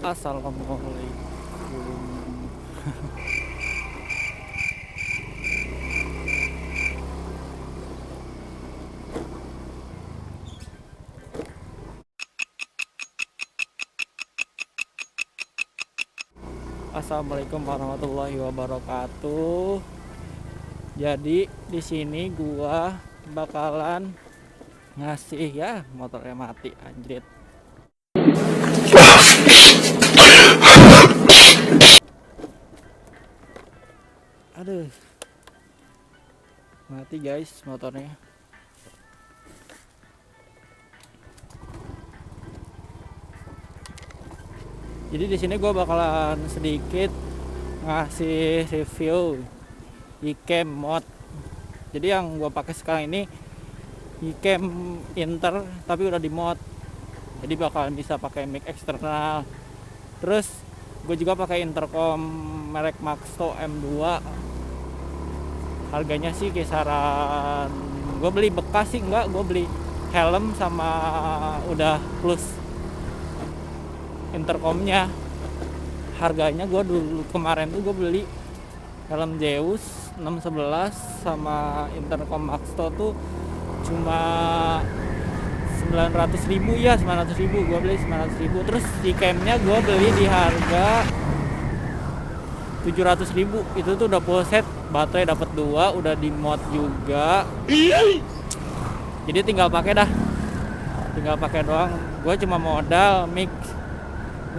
Assalamualaikum. Assalamualaikum warahmatullahi wabarakatuh. Jadi di sini gua bakalan ngasih ya, motornya mati anjrit. Aduh. Mati guys motornya. Jadi di sini gua bakalan sedikit ngasih review iCam mod. Jadi yang gua pakai sekarang ini iCam Inter tapi udah di mod. Jadi bakalan bisa pakai mic eksternal. Terus gue juga pakai intercom merek Maxto M2. Harganya sih kisaran, gue beli bekas sih enggak, gue beli helm sama udah plus intercomnya. Harganya gue dulu kemarin tuh gue beli helm Zeus 611 sama intercom Maxto tuh cuma 900.000 ya, 900.000 gue beli 900.000. Terus di camnya gue beli di harga 700.000. Itu tuh udah full set, baterai dapat 2, udah di mod juga. Jadi tinggal pakai dah, tinggal pakai doang. Gue cuma modal mic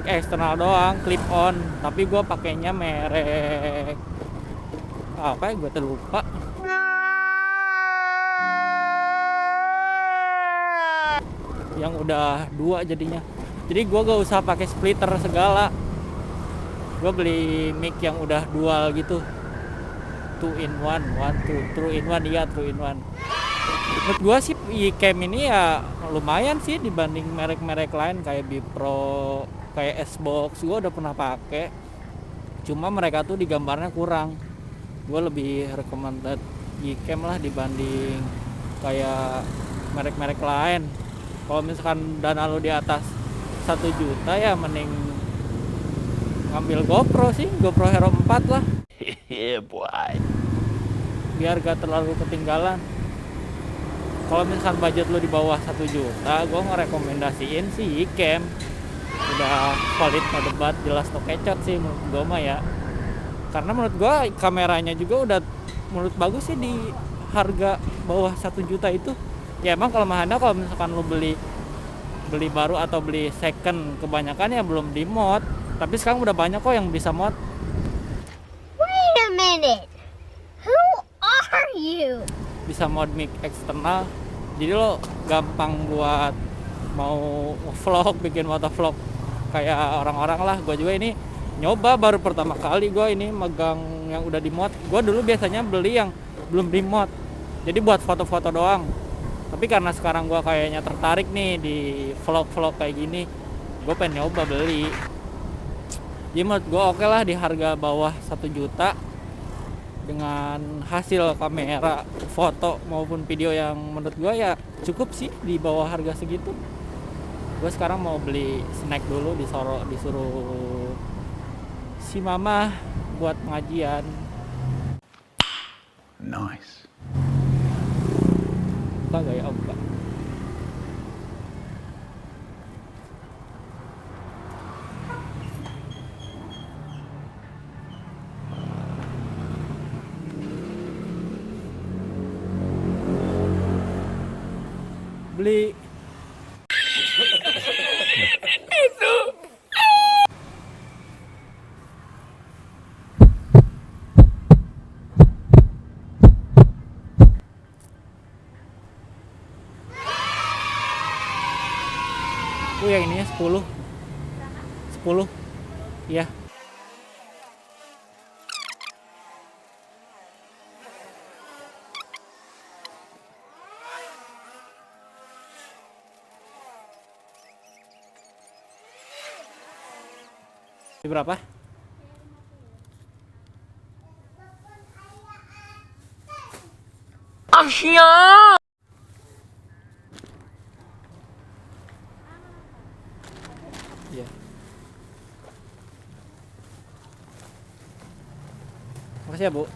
eksternal doang, clip on. Tapi gue pakainya merek apa ya, gue terlupa. Yang udah 2 jadinya. Jadi gue gak usah pakai splitter segala. Gue beli mic yang udah dual gitu, 2 in 1, 2 in 1 ya, 2 in 1. Menurut gue sih iCam ini ya lumayan sih dibanding merek-merek lain kayak Bipro, kayak S-Box. Gue udah pernah pakai, cuma mereka tuh di gambarnya kurang. Gue lebih recommended iCam lah dibanding kayak merek-merek lain. Kalau misalkan dana lo di atas 1 juta ya mending ngambil GoPro sih, GoPro Hero 4 lah. Yeah, boy. Biar gak terlalu ketinggalan. Kalau misalkan budget lo di bawah 1 juta, gue ngerekomendasiin sih iCam. Udah valid, no debat, jelas no kecot sih menurut gue mah ya. Karena menurut gue kameranya juga udah menurut bagus sih di harga bawah 1 juta itu. Ya emang kalau mahal, kalau misalkan lo beli baru atau beli second, kebanyakan ya belum di mod. Tapi sekarang udah banyak kok yang bisa mod. Wait a minute. Who are you? Bisa mod mic eksternal. Jadi lo gampang buat mau vlog, bikin motovlog kayak orang-orang lah. Gue juga ini nyoba baru pertama kali gue ini megang yang udah di mod. Gue dulu biasanya beli yang belum di mod, jadi buat foto-foto doang. Tapi karena sekarang gue kayaknya tertarik nih di vlog-vlog kayak gini, gue pengen nyoba beli. Jadi menurut gue oke lah di harga bawah 1 juta dengan hasil kamera, foto maupun video yang menurut gue ya cukup sih di bawah harga segitu. Gue sekarang mau beli snack dulu, disuruh si mama buat pengajian. Nice. Buka gak ya? Oh, buka. Beli. Yang ininya 10. Iya. Ini berapa? Asia. Iya. Makasih ya Bu.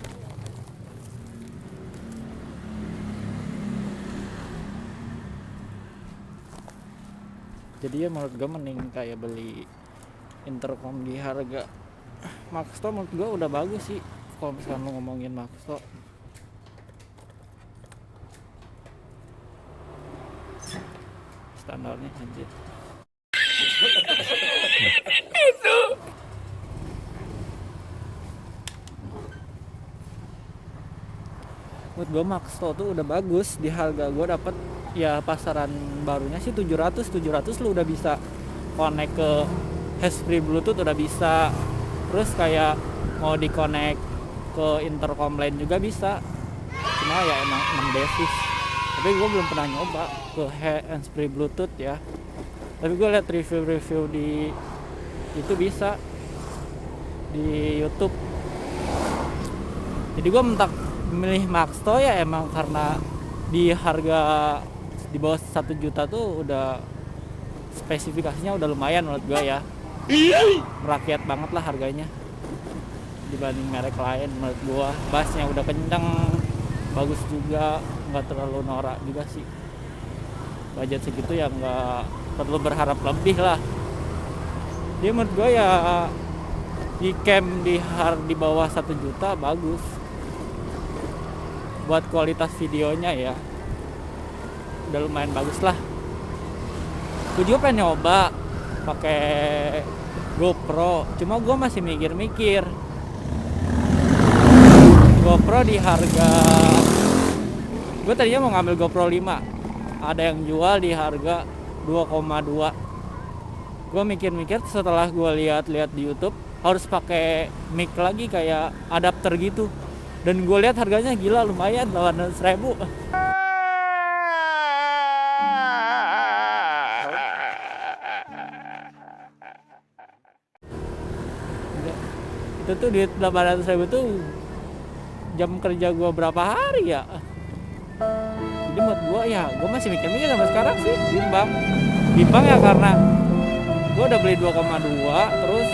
Jadi ya menurut gue mending kayak beli intercom di harga Maxto. Menurut gue udah bagus sih kalau misalkan lu ngomongin Maxto. Standarnya anjir. Menurut gue Maxto tuh udah bagus di harga gue dapet ya pasaran barunya sih 700 lu udah bisa connect ke handsfree Bluetooth udah bisa. Terus kayak mau di connect ke intercom lain juga bisa. Cuma ya emang basic. Tapi gue belum pernah nyoba ke handsfree Bluetooth ya. Tapi gue liat review di itu bisa di YouTube. Jadi gue mentak milih Maxto ya emang karena di harga di bawah 1 juta tuh udah spesifikasinya udah lumayan menurut gue ya. Merakyat banget lah harganya dibanding merek lain menurut gue. Bassnya udah kenceng, bagus juga, nggak terlalu norak juga sih. Budget segitu ya nggak perlu berharap lebih lah. Dia menurut gue ya di camp di bawah 1 juta bagus buat kualitas videonya ya, udah lumayan bagus lah. Gue juga pengen nyoba pakai GoPro, cuma gue masih mikir-mikir. GoPro di harga, gue tadinya mau ngambil GoPro 5, ada yang jual di harga 2,2. Gue mikir-mikir setelah gue lihat-lihat di YouTube harus pakai mic lagi kayak adapter gitu. Dan gue lihat harganya gila lumayan 800.000. Itu tuh duit 800.000 tuh jam kerja gue berapa hari ya. Jadi menurut gue ya gue masih mikir-mikir sampai sekarang sih bimbang ya karena gue udah beli 2,2 terus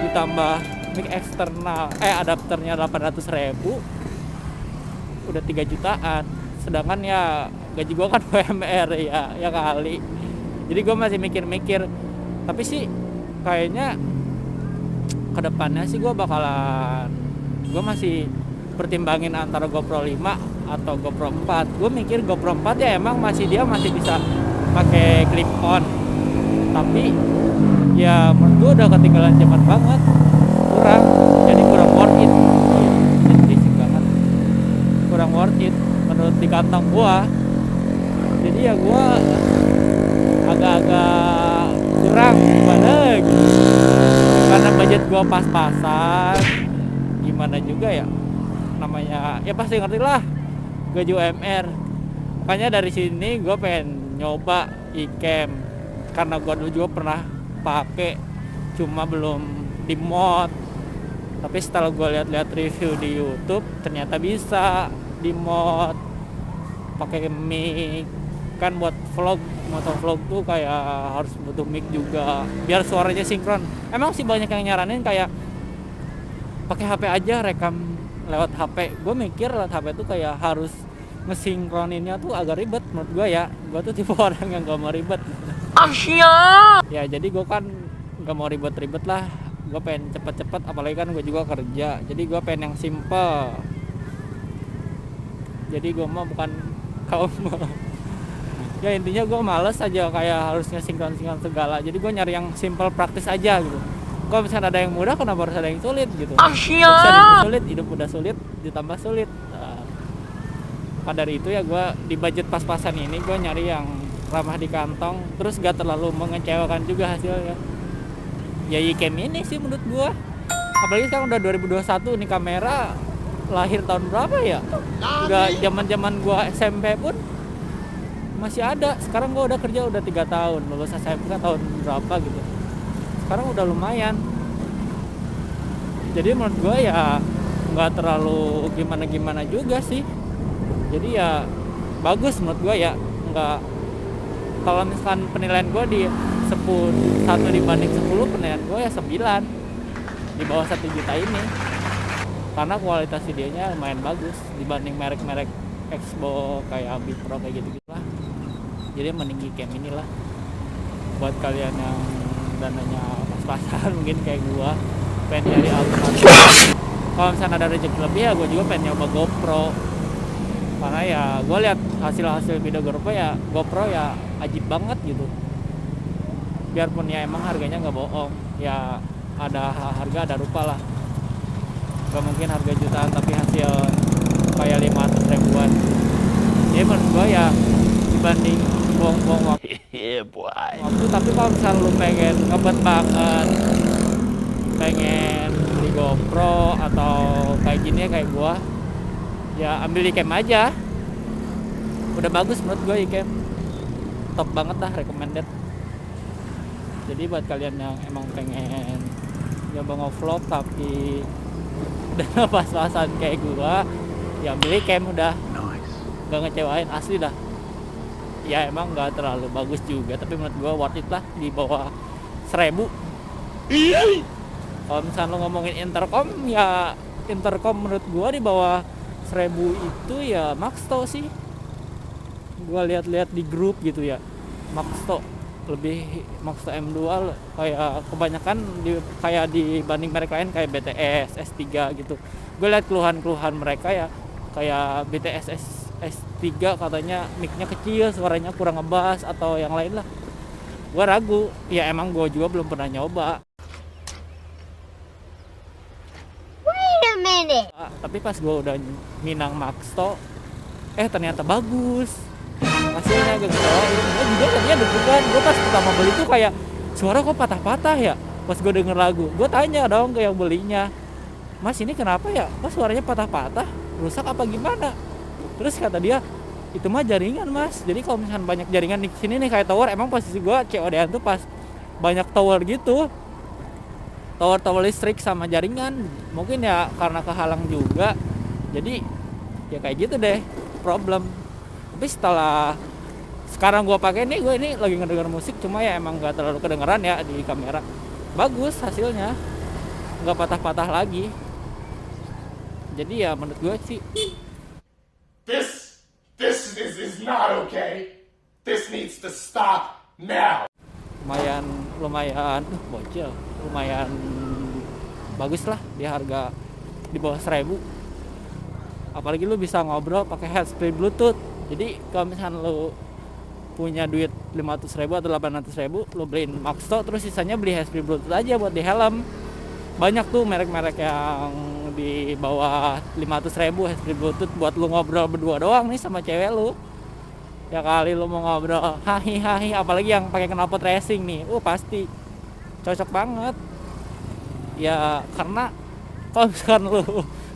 ditambah mic eksternal adapternya 800.000 udah 3 jutaan, sedangkan ya gaji gue kan UMR ya kali. Jadi gue masih mikir-mikir, tapi sih kayaknya kedepannya sih gue masih pertimbangin antara GoPro 5 atau GoPro 4. Gue mikir GoPro 4 ya emang masih bisa pakai clip on, tapi ya menurut gue udah ketinggalan zaman banget, kurang worth it. Kurang worth it menurut di kantong gua. Jadi ya gua agak-agak kurang gimana gitu. Karena budget gua pas-pasan. Gimana juga ya namanya, ya pasti ngerti lah gaji UMR. Makanya dari sini gua pengen nyoba iCam karena gua dulu juga pernah pakai, cuma belum di mod. Tapi setelah gue lihat-lihat review di YouTube ternyata bisa di mod pakai mic kan buat motovlog tuh kayak harus butuh mic juga biar suaranya sinkron. Emang sih banyak yang nyaranin kayak pakai HP aja rekam lewat HP. Gue mikir lewat HP tuh kayak harus ngesinkroninnya tuh agak ribet menurut gue ya. Gue tuh tipe orang yang gak mau ribet. Ya jadi gue kan gak mau ribet-ribet lah. Gue pengen cepet-cepet, apalagi kan gue juga kerja. Jadi gue pengen yang simple. Jadi gue mah bukan kaum ya intinya gue males aja kayak harus ngesinkron segala. Jadi gue nyari yang simple praktis aja gitu. Kalau misalnya ada yang mudah kenapa harus ada yang sulit gitu. Hidup udah sulit ditambah sulit. Maka dari itu ya gue di budget pas-pasan ini gue nyari yang ramah di kantong, terus gak terlalu mengecewakan juga hasilnya. Ya iCam ini sih menurut gue, apalagi sekarang udah 2021 nih, kamera lahir tahun berapa ya, udah zaman gue SMP pun masih ada. Sekarang gue udah kerja udah 3 tahun, lulus SMP tahun berapa gitu, sekarang udah lumayan. Jadi menurut gue ya nggak terlalu gimana juga sih. Jadi ya bagus menurut gue ya. Nggak, kalau misalkan penilaian gue di 1 dibanding 10, penilaian gue ya 9 di bawah 1 juta ini. karena kualitas videonya lumayan bagus dibanding merek-merek Expo kayak Big Pro kayak gitu lah. Jadi mending Gcam inilah buat kalian yang dananya pas-pasan mungkin kayak gua pengen nyari alternatif. Kalau misalnya ada rezeki lebih ya gua juga pengen nyoba GoPro, karena ya gua lihat hasil video GoPro ya ajib banget gitu. Biarpun ya emang harganya nggak bohong, ya ada harga ada rupa lah. Gak mungkin harga jutaan tapi hasil kayak 500 ribuan. Jadi menurut gua ya dibanding buang-buang waktu, Yeah, boy. tapi kalau misalnya lu pengen ngebet banget, pengen beli GoPro atau kayak gini ya kayak gua, ya ambil Gcam aja. Udah bagus menurut gua Gcam, top banget lah, recommended. Jadi buat kalian yang emang pengen nyoba nge-vlog tapi udah pas-pasan kayak gua, ya ambil Gcam udah. Gak ngecewain asli dah. Ya emang gak terlalu bagus juga, tapi menurut gua worth it lah, di bawah 1000. Kalau misalnya lo ngomongin intercom, ya intercom menurut gua di bawah 1000 itu ya Maxto sih. Gua lihat-lihat di grup gitu ya, Maxto Maxto M2 kayak kebanyakan kayak dibanding merek lain kayak BTS, S3 gitu. Gue lihat keluhan mereka ya kayak BTS S3 katanya mic-nya kecil, suaranya kurang ngebass atau yang lain lah. Gue ragu, ya emang gue juga belum pernah nyoba. Wait a minute. Tapi pas gue udah minang Maxto, ternyata bagus. Hasilnya agak ketawain. Gue juga tadinya deg-degan. Gue pas pertama beli tuh kayak suara kok patah-patah ya. Pas gue denger lagu, gue tanya dong ke yang belinya, Mas ini kenapa ya? Kok suaranya patah-patah? Rusak apa gimana? Terus kata dia, itu mah jaringan mas. Jadi kalau misalkan banyak jaringan di sini nih kayak tower, emang posisi gue COD-an tuh pas banyak tower gitu, tower listrik sama jaringan. Mungkin ya karena kehalang juga. Jadi ya kayak gitu deh problem. Tapi setelah sekarang gue pakai nih, gue ini lagi ngedenger musik, cuma ya emang gak terlalu kedengeran ya di kamera. Bagus hasilnya, nggak patah-patah lagi. Jadi ya menurut gue sih This is not okay. This needs to stop now. lumayan bocil, lumayan bagus lah di harga di bawah 1000. Apalagi lu bisa ngobrol pakai handsfree Bluetooth. Jadi kalau misalnya lu punya duit 500.000 atau 800.000, lu beliin Maxto, terus sisanya beli handsfree Bluetooth aja buat di helm. Banyak tuh merek-merek yang di bawah 500.000 handsfree Bluetooth buat lu ngobrol berdua doang nih sama cewek lu. Ya kali lu mau ngobrol hahi, apalagi yang pakai knalpot racing nih, pasti cocok banget. Ya karena kalau misalkan lu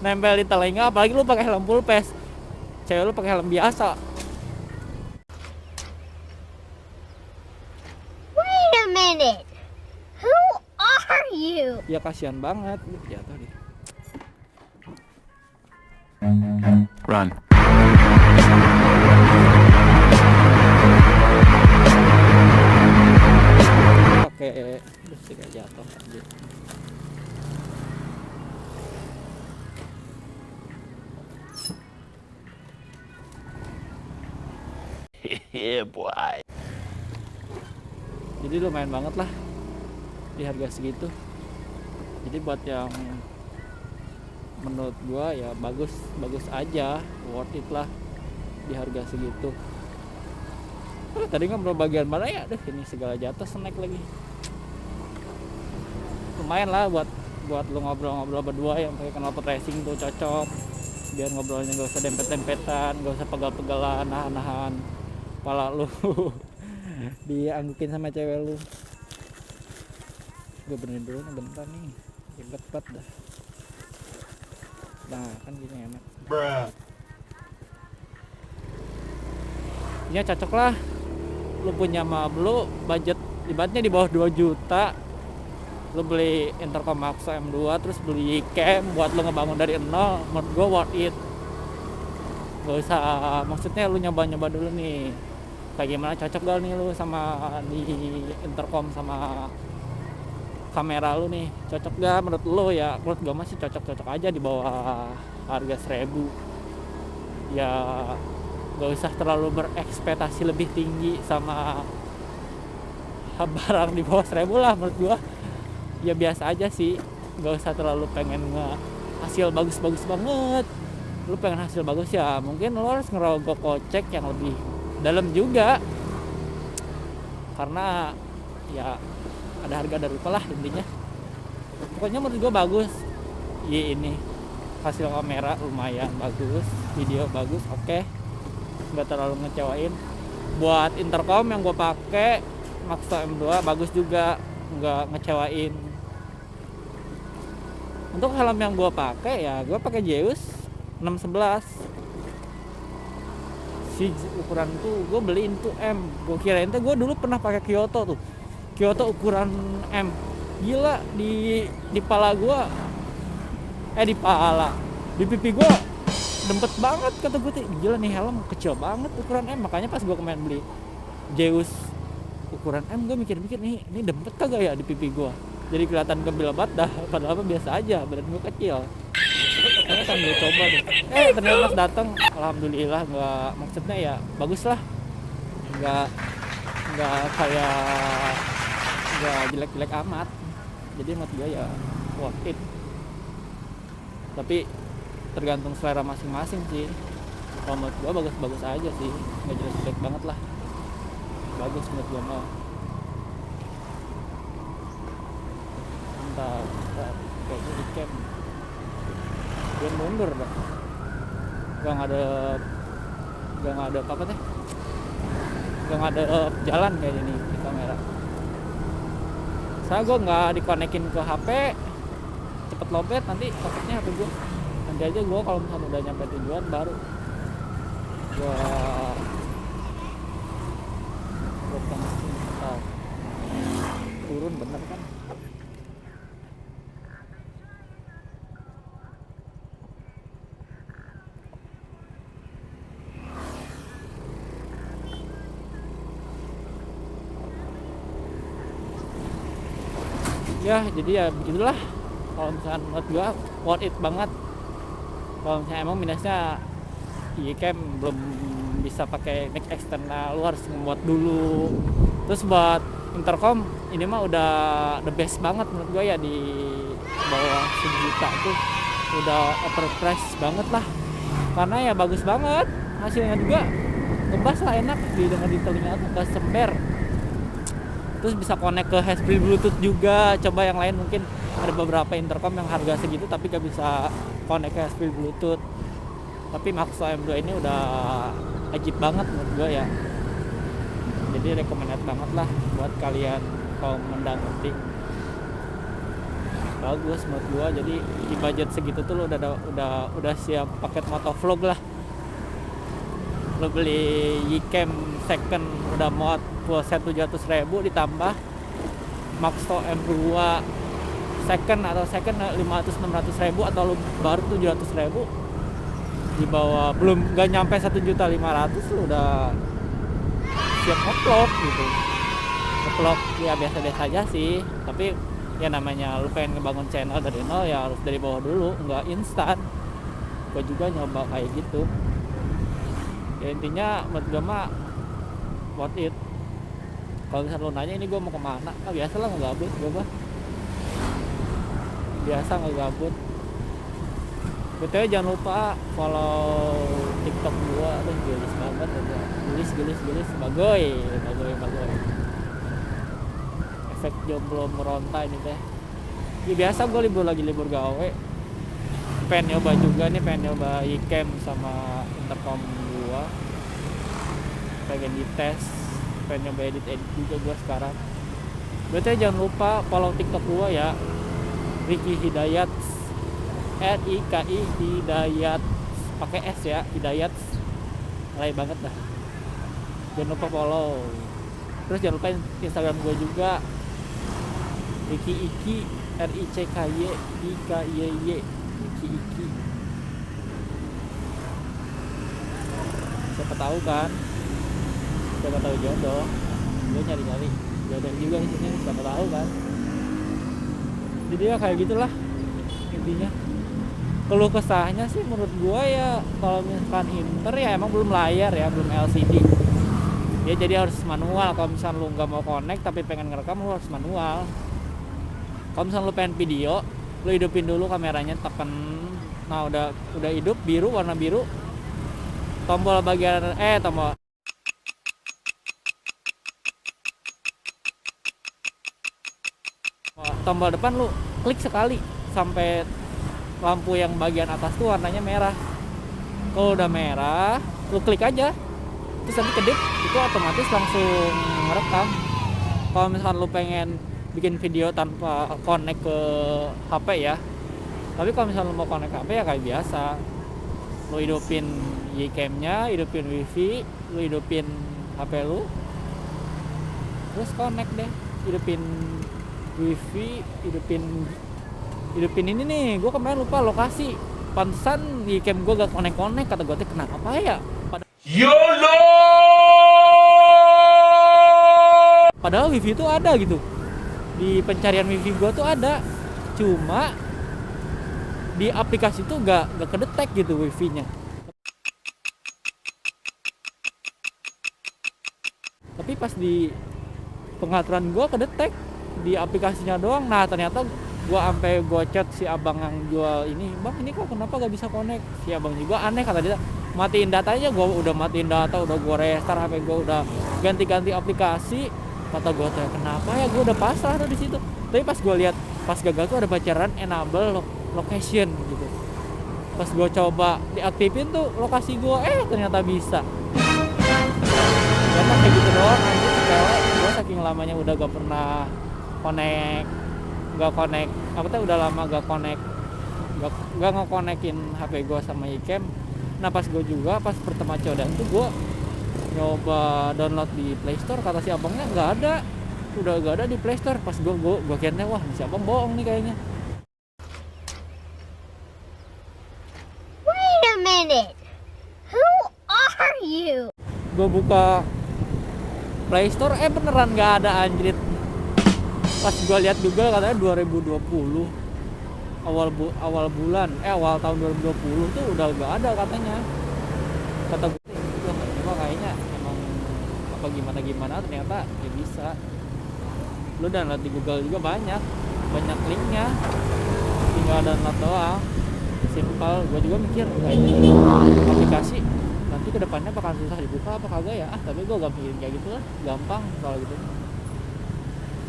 nempel di telinga, apalagi lu pakai helm full face, cewek lu pakai helm biasa. Wait a minute. Who are you? Ya kasihan banget, jatuh deh. Run. Pakai listrik aja jatuh aja. Yeah, boy. Jadi lumayan banget lah di harga segitu. Jadi buat yang menurut gua ya bagus aja, worth it lah di harga segitu. Tadi ngobrol bagian mana ya? Aduh, ini segala jatuh, snack lagi. Lumayan lah buat lu ngobrol-ngobrol berdua yang pakai knalpot racing tuh cocok. Biar ngobrolnya gak usah dempet-dempetan, gak usah pegal-pegalan, nahan-nahan kepala lu dianggukin sama cewek lu. Gue benerin dulu nih bentar nih, ribet dah. Nah kan gini enak. Bruh. Ya cocok lah. Lu punya lu budget ibaratnya di bawah 2 juta, lu beli intercom Maxto M2 terus beli cam buat lu ngebangun dari nol, menurut gua worth it. Gak usah, maksudnya lu nyoba-nyoba dulu nih kayak gimana, cocok gak nih lu sama di intercom sama kamera lu nih cocok gak menurut lu ya? Menurut gue masih cocok-cocok aja di bawah harga 1.000 ya, gak usah terlalu berekspektasi lebih tinggi sama barang di bawah 1.000 lah. Menurut gue ya biasa aja sih, gak usah terlalu pengen hasil bagus-bagus banget. Lu pengen hasil bagus ya mungkin lu harus ngerogoh kocek yang lebih dalam juga, karena ya ada harga ada rupa lah intinya. Pokoknya menurut gue bagus ya, ini hasil kamera lumayan bagus, video bagus, oke. Nggak terlalu ngecewain. Buat intercom yang gue pakai Maxto M2 bagus juga, nggak ngecewain. Untuk helm yang gue pakai ya gue pakai Zeus 611. Si ukuran tuh gue beliin tuh M. Gue kirain tuh gue dulu pernah pakai Kyoto tuh. Kyoto ukuran M. Gila di pala gue, di pala, di pipi gue dempet banget kata gue. Gila nih helm kecil banget ukuran M. Makanya pas gue kemarin beli Zeus ukuran M gue mikir-mikir ini dempet kagak ya di pipi gue. Jadi kelihatan gembil banget dah. Padahal biasa aja, badan gue kecil. Kayaknya kan gue coba deh. Ternyata pas datang, alhamdulillah nggak, maksudnya ya bagus lah. Nggak kayak nggak jelek-jelek amat. Jadi menurut gue ya worth it. Tapi tergantung selera masing-masing sih. Kalau menurut gue bagus-bagus aja sih, nggak jelek-jelek banget lah. Bagus menurut gue mah. Entah kayaknya di camp dia mundur dah. Gak ada apa teh, gak ada jalan kayak ini di kamera. Saya gue nggak dikonekin ke HP, cepet lobet nanti takutnya HP gue. Nanti aja gue kalau misalnya udah nyampe tujuan baru gue turun, bener kan? Ya jadi ya begitulah. Kalau misalkan menurut gua worth it banget. Kalau misalnya emang minusnya Icam belum bisa pakai mic eksternal, lu harus ngebuat dulu. Terus buat intercom ini mah udah the best banget menurut gua ya, di bawah 1 juta tuh udah overpriced banget lah. Karena ya bagus banget hasilnya juga, ngebas lah enak didengar di telinga tuh gak sember. Terus bisa connect ke handsfree Bluetooth juga. Coba yang lain mungkin ada beberapa intercom yang harga segitu tapi gak bisa connect ke handsfree Bluetooth. Tapi Maxto M2 ini udah ajib banget menurut gue ya. Jadi recommended banget lah buat kalian kalau mendang penting. Bagus menurut gue. Jadi di budget segitu tuh lo udah siap paket motovlog lah. Lo beli Ycam second udah muat full set 700.000 ditambah Maxto M2 second 500-600.000 atau lu baru 700.000 di bawah, belum gak nyampe 1.500.000 lu udah siap nge-vlog gitu. Nge-vlog ya biasa-biasa aja sih, tapi ya namanya lu pengen ngebangun channel dari nol ya harus dari bawah dulu, nggak instan. Gue juga nyoba kayak gitu ya. Intinya menurut gue mah worth it. Kalau misalnya lo nanya ini gue mau kemana, biasa lah ngegabut gue mah. Biasa ngegabut. BTW jangan lupa follow TikTok gue, aduh gelis banget aja. Gelis bagoy. Efek jomblo meronta ini teh. Ya biasa gue libur gawe. Pengen nyoba juga nih, pengen nyoba Ycam sama intercom gue. Pengen dites, pengen nyoba edit juga gue sekarang. Berarti jangan lupa follow TikTok gue ya, Ricky Hidayat, RIKI Hidayat, pakai S ya, Hidayat, lay banget dah. Jangan lupa follow. Terus jangan lupa Instagram gue juga, Ricky Iki, RICKY IKYY, Ricky Iki. Siapa tahu kan? Siapa tahu jodoh, gue nyari jodoh juga di sini, siapa tahu kan. Jadi ya kayak gitulah intinya. Keluh kesahnya sih menurut gua ya kalau misalkan Inter ya emang belum layar ya, belum LCD ya, jadi harus manual. Kalau misalkan lu nggak mau connect tapi pengen ngerekam, lu harus manual. Kalau misalkan lu pengen video, lu hidupin dulu kameranya, tekan, nah udah hidup biru, warna biru, tombol bagian tombol depan lu klik sekali sampai lampu yang bagian atas tuh warnanya merah. Kalau udah merah, lu klik aja, terus nanti kedip, itu otomatis langsung ngerekam. Kalau misalkan lu pengen bikin video tanpa connect ke HP ya, tapi kalau misalkan lu mau connect ke HP ya kayak biasa, lu hidupin Ycam-nya, hidupin wifi, lu hidupin HP lu, terus connect deh, hidupin wifi, hidupin ini nih. Gue kemarin lupa lokasi, pantesan Ycam gue gak connect kata gue teh kenapa ya, YOLO! padahal wifi itu ada gitu di pencarian wifi gue tuh ada, cuma di aplikasi tuh gak kedetek gitu wifi-nya. Tapi pas di pengaturan gue kedetek di aplikasinya doang. Nah ternyata gue sampai chat si abang yang jual ini, bang ini kok kenapa gak bisa connect? Si abang juga aneh, kata dia matiin datanya. Gue udah matiin data, udah gue restart HP gue, udah ganti aplikasi. Kata gue tuh kenapa ya, gue udah pasrah tuh di situ. Tapi pas gue lihat pas gagal tuh ada bacaran enable location gitu. Pas gue coba diaktifin tuh lokasi gue, ternyata bisa. Karena kayak gitu doang aja cewek. Gue saking lamanya udah gak pernah connect, udah lama gak nge-connectin HP gue sama Ycam. Nah pas gue juga pas pertama codan tuh gue nyoba download di Play Store, kata si abangnya nggak ada, udah gak ada di Play Store. Pas gue kira wah si abang bohong nih kayaknya. Wait a minute. Who are you? Gue buka Play Store, beneran nggak ada anjrit. Pas gue lihat Google katanya 2020 awal bulan awal tahun 2020 tuh udah gak ada katanya. Kata gue itu kayaknya emang apa gimana ternyata ya bisa. Lu download di Google juga banyak linknya, tinggal download doang, simple. Gue juga mikir kayaknya aplikasi nanti kedepannya bakal susah dibuka apa kagak ya, tapi gue gak mikirin kayak gitu lah, gampang soal gitu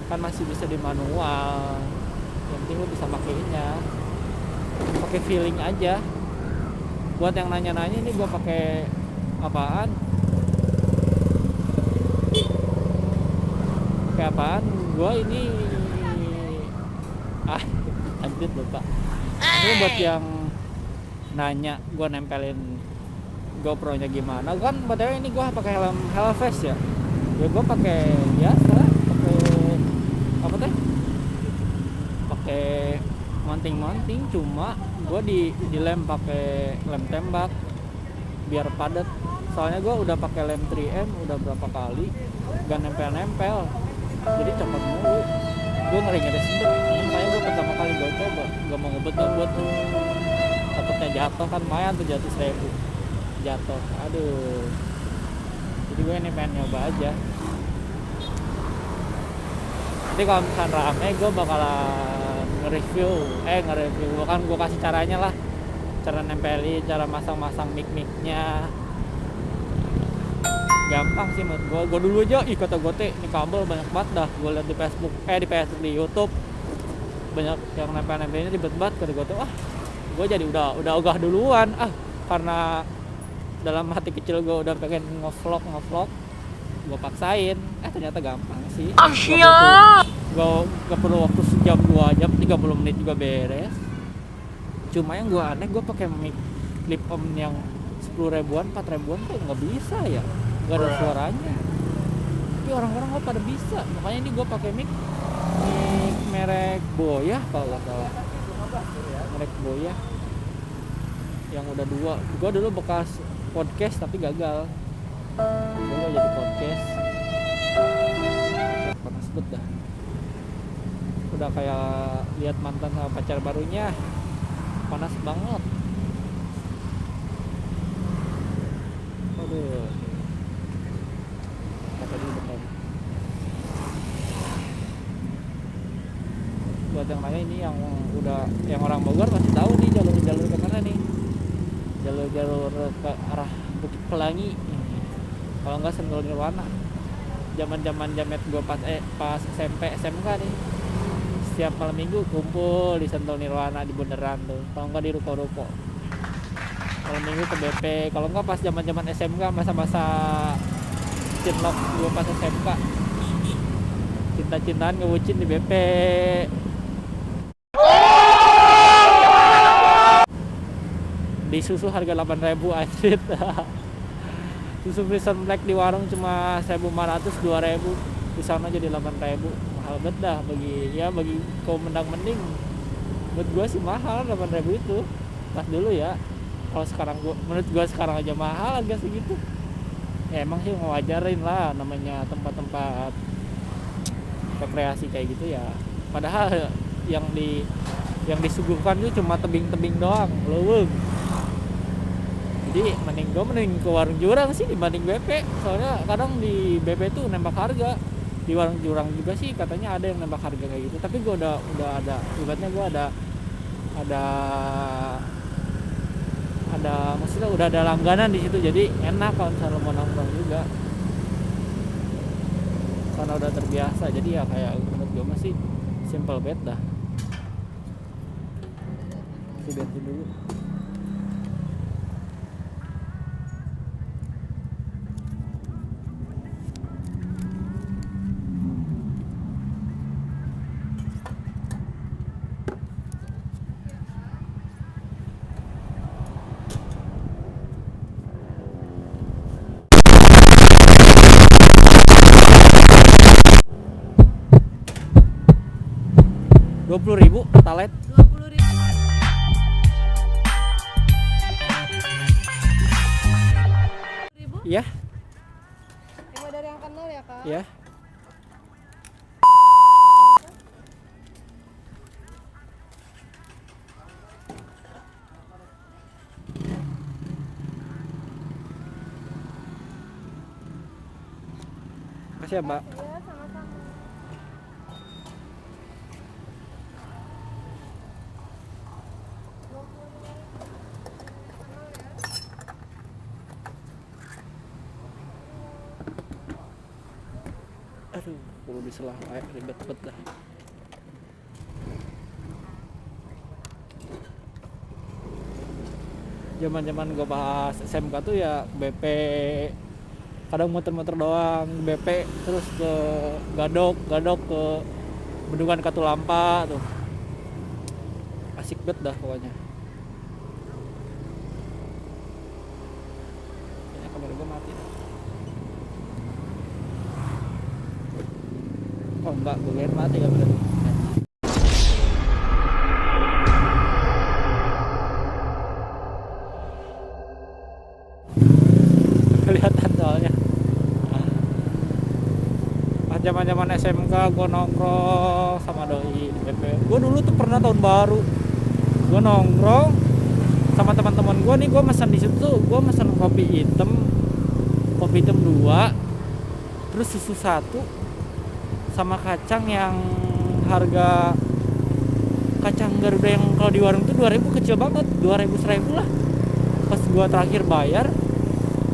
kan, masih bisa di manual. Yang penting lu bisa pakainya, pakai feeling aja. Buat yang nanya-nanya ini gue pakai apaan, gue ini anjir lupa. Ini buat yang nanya gue nempelin GoPro nya gimana kan, padahal ini gue pakai helm Helvest ya gue pakai biasa, pakai mounting, cuma gue di lem pakai lem tembak biar padat. Soalnya gue udah pakai lem 3M udah berapa kali gak nempel, jadi copot mulu. Gue ngeri sendiri, makanya gue pertama kali gue coba gak mau ngebet tuh, takutnya jatuh kan, lumayan tuh jatuh 1.000 jatuh, aduh. Jadi gue ini pengen nyoba aja. Nanti kalau misalkan rame gue bakalan nge-review kan, gue kasih caranya lah, cara nempeli, cara masang mic-nya. Gampang sih menurut gue dulu aja kata gue teh ini kabel banyak banget dah. Gue liat di Facebook di YouTube banyak yang nempel-nempelnya ribet banget, kata gue tuh gue jadi udah ogah duluan karena dalam hati kecil gue udah pengen ngevlog, gue paksain, ternyata gampang sih. Gak perlu waktu sejam 2 jam, 30 menit juga beres. Cuma yang gue aneh, gue pakai mic clip on yang 10 ribuan, 4 ribuan tuh nggak bisa ya, nggak ada suaranya. Tapi orang-orang kok pada bisa, makanya ini gue pakai mic merek Boya kalau nggak salah, merek Boya yang udah 2. Gue dulu bekas podcast tapi gagal. Gue jadi podcast panas bet dah. udah kayak lihat mantan sama pacar barunya, panas banget. Aduh, kata dulu betul. Buat yang lain ini yang orang Bogor pasti tahu nih jalur-jalur ke mana nih, jalur-jalur ke arah Bukit Pelangi ini. Kalau nggak Sentul Nirwana, zaman jamet gue pas SMP SMK nih, setiap malam minggu kumpul di Sentul Nirwana di bundaran tuh, kalau nggak di ruko-ruko. Malam minggu ke BP, kalau nggak pas zaman SMK, masa-masa cinlok gue pas SMK, cinta-cintaan ngebucin di BP. Di susu harga 8.000 anjir. Susu Prison Black di warung cuma 1.500, 2.000, di sana jadi 8.000. Mahal banget dah bagi kaum mendang-mending. Menurut gua sih mahal 8.000 itu pas dulu ya. Kalau sekarang menurut gua sekarang aja mahal harga segitu. Ya emang sih ngewajarin lah, namanya tempat-tempat rekreasi kayak gitu ya. Padahal yang disuguhkan itu cuma tebing-tebing doang, leuweung. Jadi mending ke warung jurang sih dibanding BP. Soalnya kadang di BP tuh nembak harga. Di warung jurang juga sih katanya ada yang nembak harga kayak gitu. Tapi gue udah ada, ibaratnya gue ada maksudnya udah ada langganan di situ. Jadi enak kalau misalnya mau nongkrong juga. Karena udah terbiasa. Jadi ya kayak menurut gue masih simple bed dah. Si bedin dulu. Rp20.000 Pertalite. 20.000. Iya. Cuma dari angka 0 ya, Kak? Iya. Makasih ya, Mbak. Iya, sama-sama. Aduh, perlu diselah kayak ribet banget dah. Zaman gue bahas SMK tuh ya BP, kadang muter-muter doang BP, terus ke Gadok ke Bendungan Katulampa tuh, asik banget dah pokoknya. Kayaknya kamera gue mati. Oh enggak, gue lihat mati gak berarti. Kelihatan soalnya. Pas zaman SMK gue nongkrong sama doi di BP. Gue dulu tuh pernah tahun baru, gue nongkrong sama teman-teman gue nih, gue pesan di situ, gue pesan kopi hitam 2, terus susu 1, sama kacang yang harga kacang Garuda yang kalau di warung tuh 2.000, kecil banget, 2.000 1.000 lah. Pas gua terakhir bayar,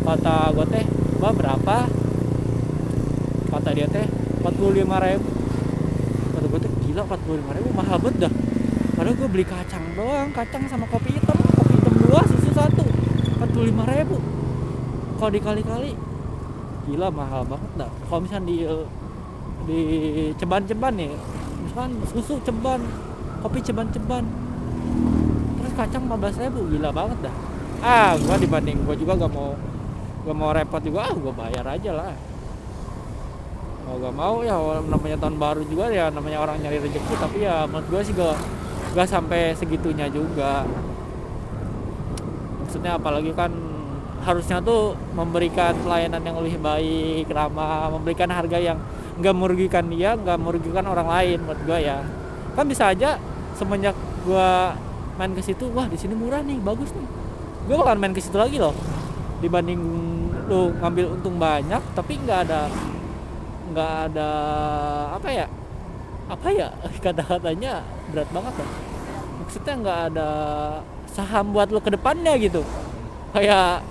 kata gua teh, "Mbak berapa?" Kata dia teh 45.000. Kata gua teh, gila 45.000 mahal banget dah. Padahal gua beli kacang doang, kacang sama kopi hitam 2, susu 1, 45.000. Kalau dikali-kali, gila mahal banget dah. Kalau misalnya di ceban-ceban nih, misalkan susu ceban, kopi ceban-ceban, terus kacang 14.000, gila banget dah. Gua dibanding, gua juga gak mau repot juga, gua bayar aja lah. Mau gak mau ya, namanya tahun baru juga ya, namanya orang nyari rezeki. Tapi ya menurut gua sih gak sampai segitunya juga. Maksudnya apalagi kan harusnya tuh memberikan pelayanan yang lebih baik, ramah, memberikan harga yang nggak merugikan dia, nggak merugikan orang lain. Menurut gue ya Kan bisa aja semenjak gua main ke situ, wah di sini murah nih, bagus nih, gua bakalan main ke situ lagi loh, dibanding lu ngambil untung banyak tapi nggak ada apa ya kata-katanya berat banget loh, maksudnya nggak ada saham buat lu ke depannya gitu. Kayak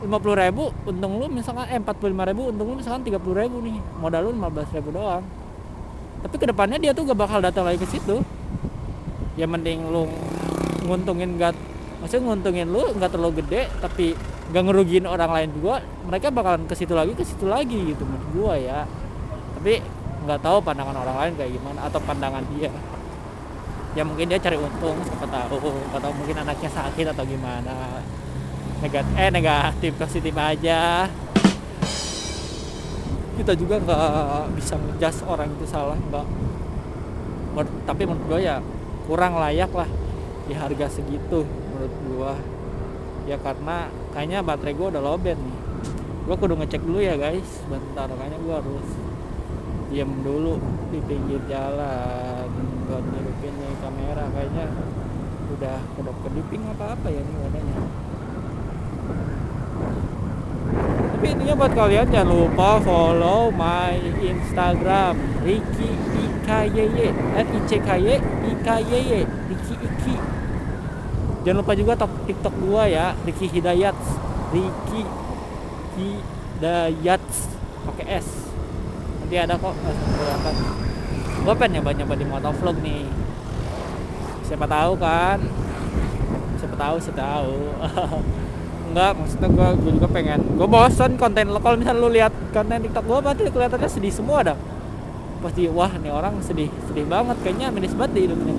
50.000 untung lu misalkan 45.000 untung lu misalkan 30.000 nih, modal lu 15.000 doang, tapi kedepannya dia tuh gak bakal datang lagi ke situ. Ya mending lu maksudnya nguntungin lu nggak terlalu gede tapi nggak ngerugiin orang lain juga, mereka bakalan ke situ lagi gitu menurut gua ya. Tapi nggak tahu pandangan orang lain kayak gimana atau pandangan dia. Ya mungkin dia cari untung, siapa tahu, atau mungkin anaknya sakit atau gimana. Negatif positif aja. Kita juga nggak bisa ngejudge orang itu salah, nggak. Tapi menurut gua ya kurang layak lah di harga segitu menurut gua. Ya karena kayaknya baterai gua udah lowbat nih. Gua kudu ngecek dulu ya guys, bentar, kayaknya gua harus diam dulu di pinggir jalan buat ngidupin nih kamera, kayaknya udah kedip-kediping apa ya nih wadahnya. Tapi intinya buat kalian jangan lupa follow my Instagram Ricky IKYY RICKY Ricky Iki. Jangan lupa juga TikTok gua ya, Ricky Hidayat pakai S. Nanti ada kok kelihatan. Gua pengen nyoba di motovlog nih. Siapa tahu kan? Siapa tahu. Enggak, maksudnya gue juga pengen. Gue bosan konten lo. Kalau misalnya lu lihat konten TikTok gue, berarti kelihatannya sedih semua dah. Pasti wah nih orang sedih banget, kayaknya miris banget di hidupnya.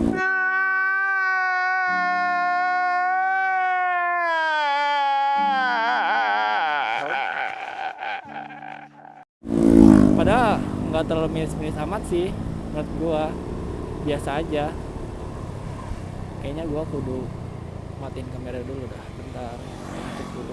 Padahal nggak terlalu miris amat sih menurut gue, biasa aja. Kayaknya gue kudu matiin kamera dulu dah, bentar. Dulu.